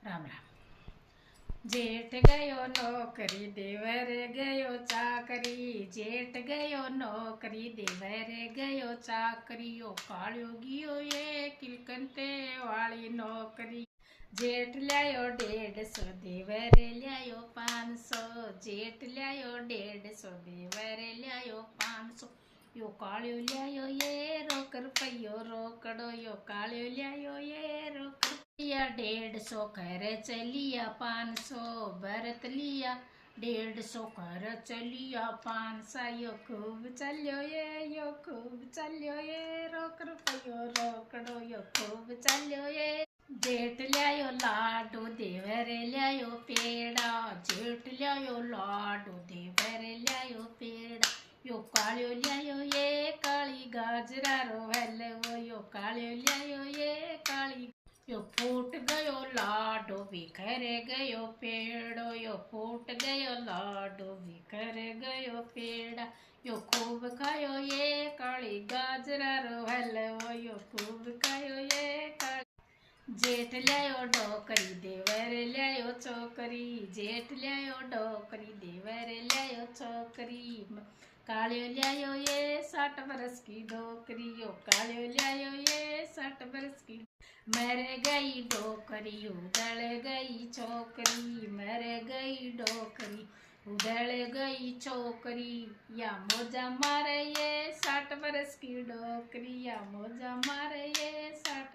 राम राम। जेठ गयो नौकरी देवर गयो चाकरी, जेठ गयो नौकरी देवर गयो चाकरी, ओ काळ्यो गियो ये किलकंते वाली नौकरी। जेठ ल्यायो 150, देवर ल्यायो 500, जेठ ल्यायो 150, देवर ल्यायो 500, यो काळ्यो ल्यायो ये रोक रुपयो रोकड़ो, यो काळ्यो ल्यायो ये रोक लिया 150 खर्च लिया 500, भरत लिया 150 खर्च लिया 500, यो खूब चलियो यो खूब चलियो ये रोक रुपयो रोकड़ो, यो खूब चलियो ये। जेठ ल्यायो लाडू देवर ल्यायो पेड़ा, जेठ ल्यायो लाडू देवर ल्यायो पेड़ा, यो काळ्यो ल्यायो ये काळी गाजरा रो हलवो, यो काळ्यो ल्यायो ये काळी, यो फूट गयो लाडो बिखर गयो पेड़ो, यो फूट गयो लाडो बिखर गयो पेड़ा, यो खूब खायो ये काली गाजरा रो हलवो, यो खूब खायो ये काली। जेठ ल्यायो डोकरी देवर ल्यायो छोकरी, जेठ ल्यायो डोकरी देवर ल्यायो छोकरी, काळ्यो ल्यायो ये 60 बरस की डोकरी, यो काळ्यो ल्यायो ये 60 बरस की। मर गई डोकरी उधड़ गई छोकरी, मर गई डोकरी उधड़ गई छोकरी, या मोजा मारे ये 60 बरस की डोकरी, या मोजा मारे ये 60।